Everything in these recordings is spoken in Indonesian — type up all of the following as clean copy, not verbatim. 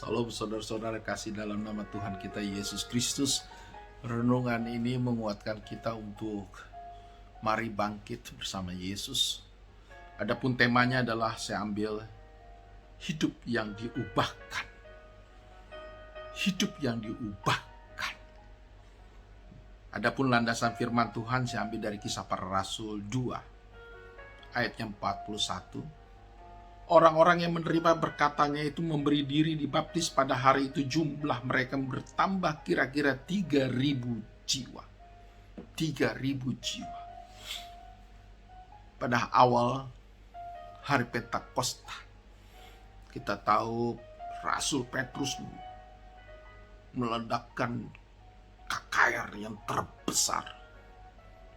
Salam saudara-saudara kasih dalam nama Tuhan kita Yesus Kristus. Renungan ini menguatkan kita untuk mari bangkit bersama Yesus. Adapun temanya adalah saya ambil hidup yang diubahkan. Hidup yang diubahkan. Adapun landasan firman Tuhan saya ambil dari Kisah Para Rasul 2 ayatnya 41. Orang-orang yang menerima berkatanya itu memberi diri dibaptis. Pada hari itu jumlah mereka bertambah kira-kira 3.000 jiwa. 3.000 jiwa. Pada awal hari Pentakosta, kita tahu Rasul Petrus meledakkan KKR yang terbesar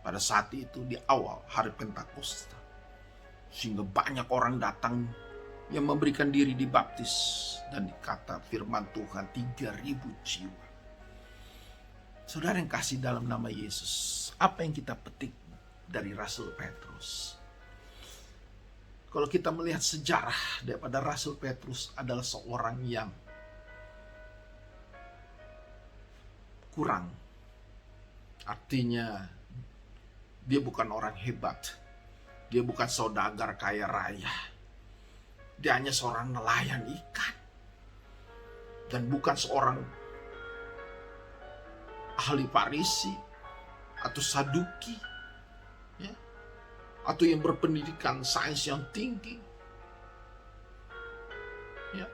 pada saat itu di awal hari Pentakosta. Sehingga banyak orang datang yang memberikan diri dibaptis. Dan dikata firman Tuhan 3.000 jiwa. Saudara yang kasih dalam nama Yesus, apa yang kita petik dari Rasul Petrus? Kalau kita melihat sejarah daripada Rasul Petrus adalah seorang yang kurang. Artinya dia bukan orang hebat. Dia bukan saudagar kaya raya. Dia hanya seorang nelayan ikan. Dan bukan seorang ahli Farisi atau Saduki, ya, atau yang berpendidikan sains yang tinggi. Ya.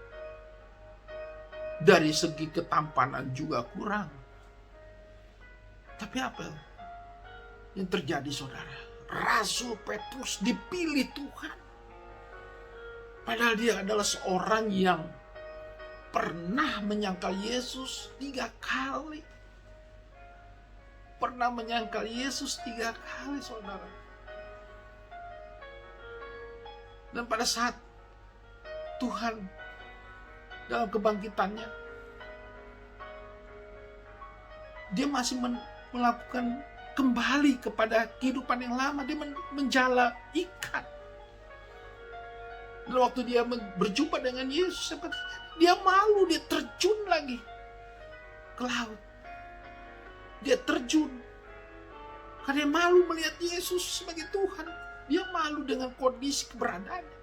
Dari segi ketampanan juga kurang. Tapi apa yang terjadi, saudara? Rasul Petrus dipilih Tuhan. Padahal dia adalah seorang yang pernah menyangkal Yesus 3 kali. Pernah menyangkal Yesus 3 kali, saudara. Dan pada saat Tuhan dalam kebangkitannya, dia masih melakukan kembali kepada kehidupan yang lama. Dia menjala ikan. Dan waktu dia berjumpa dengan Yesus, dia malu, dia terjun lagi ke laut. Dia terjun karena dia malu melihat Yesus sebagai Tuhan. Dia malu dengan kondisi keberadaannya.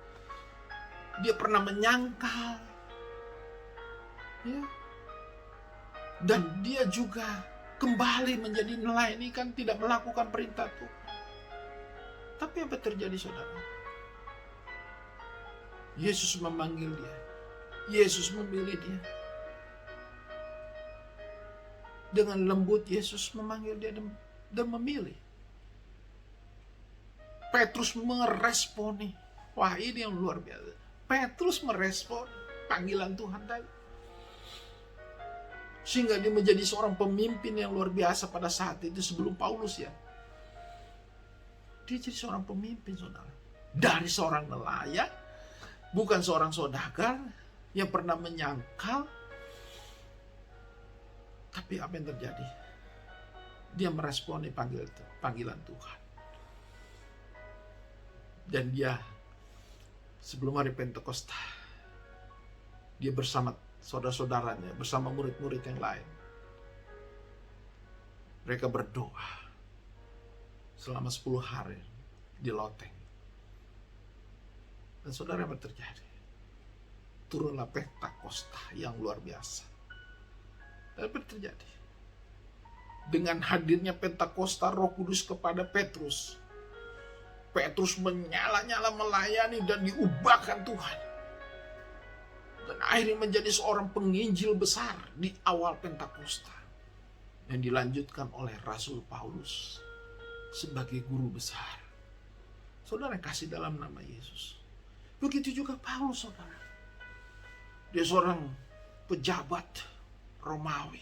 Dia pernah menyangkal, ya. Dan dia juga kembali menjadi nelayan ikan, tidak melakukan perintah Tuhan. Tapi apa terjadi, saudara? Yesus memanggil dia. Yesus memilih dia. Dengan lembut Yesus memanggil dia dan memilih. Petrus meresponi. Wah, ini yang luar biasa. Petrus merespon panggilan Tuhan tadi. Sehingga dia menjadi seorang pemimpin yang luar biasa pada saat itu sebelum Paulus, ya. Dia jadi seorang pemimpin, saudara. Dari seorang nelayan, bukan seorang saudagar yang pernah menyangkal. Tapi apa yang terjadi? Dia meresponi panggilan Tuhan. Dan dia sebelum hari Pentakosta, dia bersama saudara-saudaranya, bersama murid-murid yang lain. Mereka berdoa selama 10 hari di loteng. Dan saudara, apa terjadi? Turunlah Pentakosta yang luar biasa. Dan apa terjadi? Dengan hadirnya Pentakosta Roh Kudus kepada Petrus, Petrus menyala-nyala melayani dan diubahkan Tuhan. Dan akhirnya menjadi seorang penginjil besar di awal Pentakosta. Yang dilanjutkan oleh Rasul Paulus sebagai guru besar. Saudara kasih dalam nama Yesus. Begitu juga Paulus, saudara. Dia seorang pejabat Romawi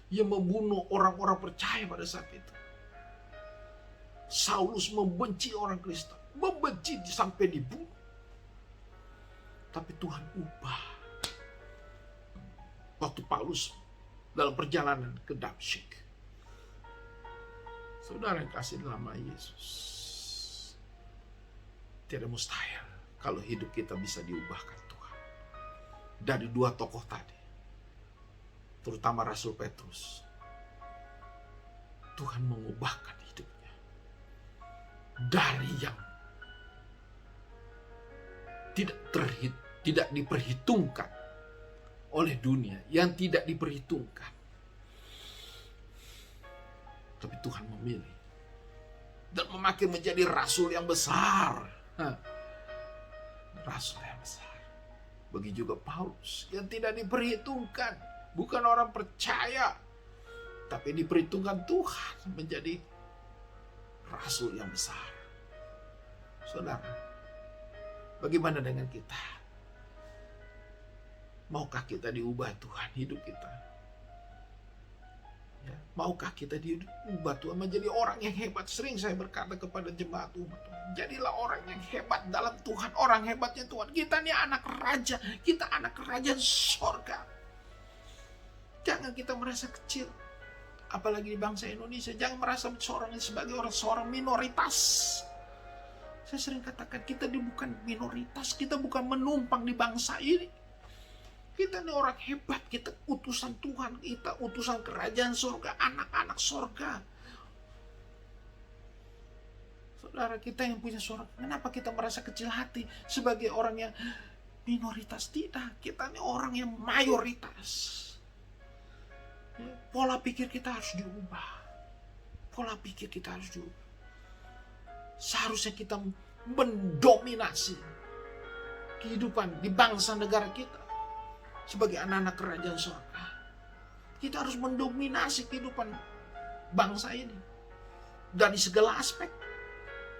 yang membunuh orang-orang percaya pada saat itu. Saulus membenci orang Kristen. Membenci sampai dibunuh. Tapi Tuhan ubah. Waktu Paulus dalam perjalanan ke Damsyik. Saudara yang kasih dalam nama Yesus. Tidak mustahil kalau hidup kita bisa diubahkan Tuhan. dari dua tokoh tadi, terutama Rasul Petrus. Tuhan mengubahkan hidupnya dari yang tidak diperhitungkan oleh dunia, yang tidak diperhitungkan. Tapi Tuhan memilih dan memakai menjadi rasul yang besar. Rasul yang besar. Begitu juga Paulus yang tidak diperhitungkan, bukan orang percaya, tapi diperhitungkan Tuhan menjadi rasul yang besar. Saudara, bagaimana dengan kita? Maukah kita diubah Tuhan hidup kita? Ya, maukah kita diubah Tuhan menjadi orang yang hebat? Sering saya berkata kepada jemaat umat Tuhan, jadilah orang yang hebat dalam Tuhan. Orang hebatnya Tuhan. Kita ini anak raja, kita anak kerajaan sorga. Jangan kita merasa kecil. Apalagi di bangsa Indonesia, jangan merasa sebagai seorang minoritas. Saya sering katakan, kita bukan minoritas, kita bukan menumpang di bangsa ini. Kita ini orang hebat, kita utusan Tuhan, kita utusan kerajaan surga, anak-anak surga. Saudara, kita yang punya surga, kenapa kita merasa kecil hati sebagai orang yang minoritas? Tidak, kita ini orang yang mayoritas. Pola pikir kita harus diubah. Pola pikir kita harus diubah. Seharusnya kita mendominasi kehidupan di bangsa negara kita sebagai anak-anak kerajaan surga. Kita harus mendominasi kehidupan bangsa ini dari segala aspek.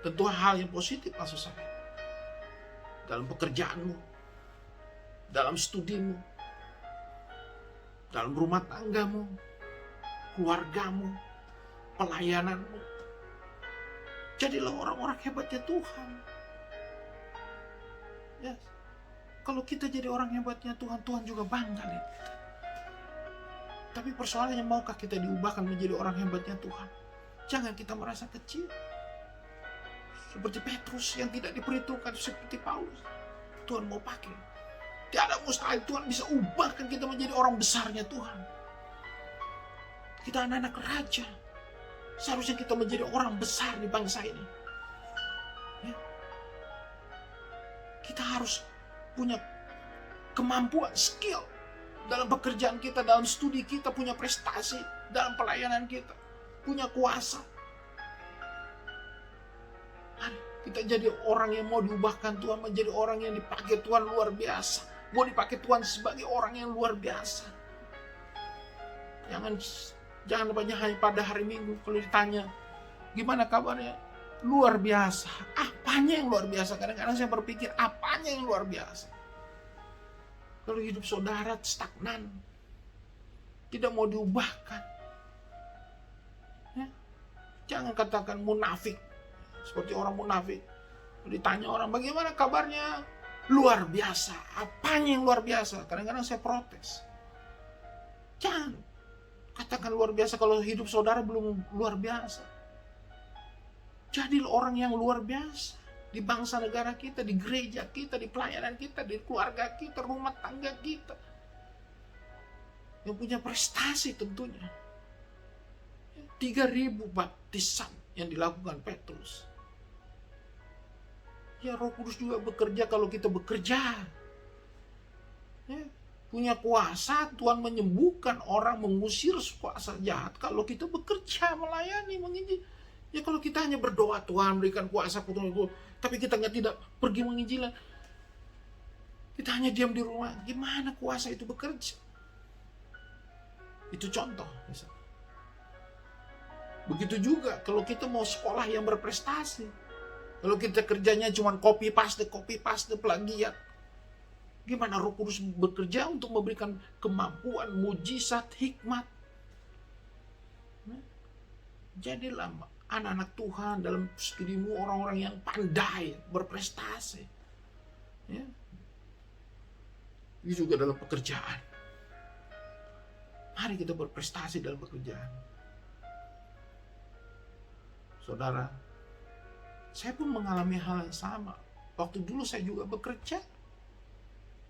Tentu hal yang positif maksud saya. Dalam pekerjaanmu, dalam studimu, dalam rumah tanggamu, keluargamu, pelayananmu. Jadilah orang-orang hebatnya Tuhan. Ya, kalau kita jadi orang hebatnya Tuhan, Tuhan juga bangga lihat kita. Tapi persoalannya, maukah kita diubahkan menjadi orang hebatnya Tuhan? Jangan kita merasa kecil. Seperti Petrus yang tidak diperhitungkan, seperti Paulus. Tuhan mau pakai. Tidak mustahil, Tuhan bisa ubahkan kita menjadi orang besarnya Tuhan. Kita anak-anak raja. Seharusnya kita menjadi orang besar di bangsa ini. Ya. Kita harus punya kemampuan, skill dalam pekerjaan kita, dalam studi kita, punya prestasi dalam pelayanan kita, punya kuasa. Mari kita jadi orang yang mau diubahkan Tuhan, menjadi orang yang dipakai Tuhan luar biasa. Mau dipakai Tuhan sebagai orang yang luar biasa. Jangan hanya pada hari Minggu kalau ditanya, gimana kabarnya? Luar biasa. Apanya yang luar biasa? Kadang-kadang saya berpikir, apanya yang luar biasa? Kalau hidup saudara stagnan, tidak mau diubahkan. Ya? Jangan katakan munafik, seperti orang munafik. Ditanya orang, bagaimana kabarnya? Luar biasa. Apanya yang luar biasa? Kadang-kadang saya protes. Jangan katakan luar biasa kalau hidup saudara belum luar biasa. Jadilah orang yang luar biasa di bangsa negara kita, di gereja kita, di pelayanan kita, di keluarga kita, rumah tangga kita. Yang punya prestasi tentunya. 3.000 baptisan yang dilakukan Petrus. Ya, Roh Kudus juga bekerja kalau kita bekerja. Ya, punya kuasa, Tuhan menyembuhkan orang, mengusir kuasa jahat kalau kita bekerja, melayani, menginjil. Ya, kalau kita hanya berdoa, Tuhan berikan kuasa, tapi kita tidak pergi menginjil, kita hanya diam di rumah, gimana kuasa itu bekerja? Itu contoh. Begitu juga kalau kita mau sekolah yang berprestasi. Kalau kita kerjanya cuma copy paste, plagiat. Gimana Roh Kudus bekerja untuk memberikan kemampuan, mujizat, hikmat. Jadilah anak-anak Tuhan dalam studimu orang-orang yang pandai, berprestasi. Ya. Itu juga dalam pekerjaan. Mari kita berprestasi dalam pekerjaan. Saudara, saya pun mengalami hal yang sama. Waktu dulu saya juga bekerja.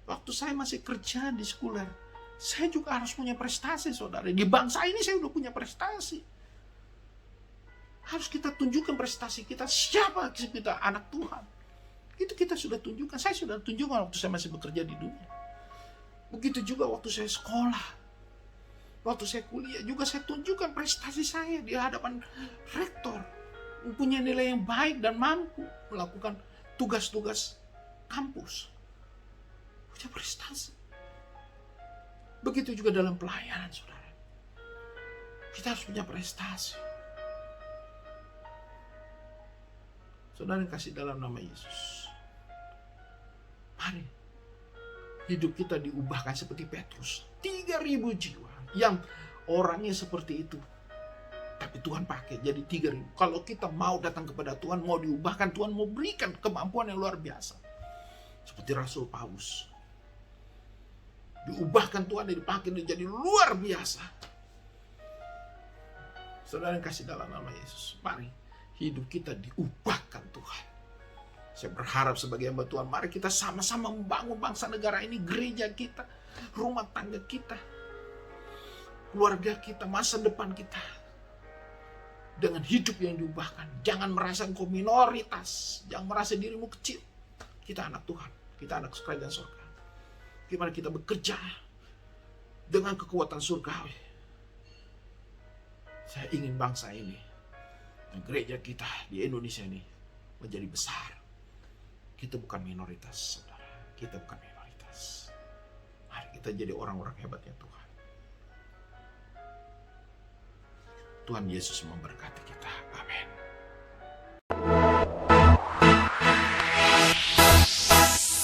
Waktu saya masih kerja di sekuler, saya juga harus punya prestasi, saudara. Di bangsa ini saya udah punya prestasi. Harus kita tunjukkan prestasi kita, siapa kita, anak Tuhan. Itu kita sudah tunjukkan. Saya sudah tunjukkan waktu saya masih bekerja di dunia. Begitu juga waktu saya sekolah. Waktu saya kuliah juga saya tunjukkan prestasi saya di hadapan rektor. Mempunyai nilai yang baik dan mampu melakukan tugas-tugas kampus. Punya prestasi. Begitu juga dalam pelayanan, saudara. Kita harus punya prestasi. Saudara yang kasih dalam nama Yesus, mari hidup kita diubahkan seperti Petrus. 3.000 jiwa yang orangnya seperti itu, tapi Tuhan pakai jadi 3.000. Kalau kita mau datang kepada Tuhan, mau diubahkan, Tuhan mau berikan kemampuan yang luar biasa. Seperti Rasul Paulus, diubahkan Tuhan dan dipakai menjadi luar biasa. Saudara yang kasih dalam nama Yesus, mari hidup kita diubahkan Tuhan. Saya berharap sebagai hamba Tuhan, mari kita sama-sama membangun bangsa negara ini, gereja kita, rumah tangga kita, keluarga kita, masa depan kita, dengan hidup yang diubahkan. Jangan merasa engkau minoritas, jangan merasa dirimu kecil. Kita anak Tuhan, kita anak kerajaan surga. Gimana kita bekerja dengan kekuatan surgawi. Saya ingin bangsa ini dan gereja kita di Indonesia ini menjadi besar. Kita bukan minoritas, saudara. Kita bukan minoritas. Mari kita jadi orang-orang hebatnya Tuhan. Tuhan Yesus memberkati kita.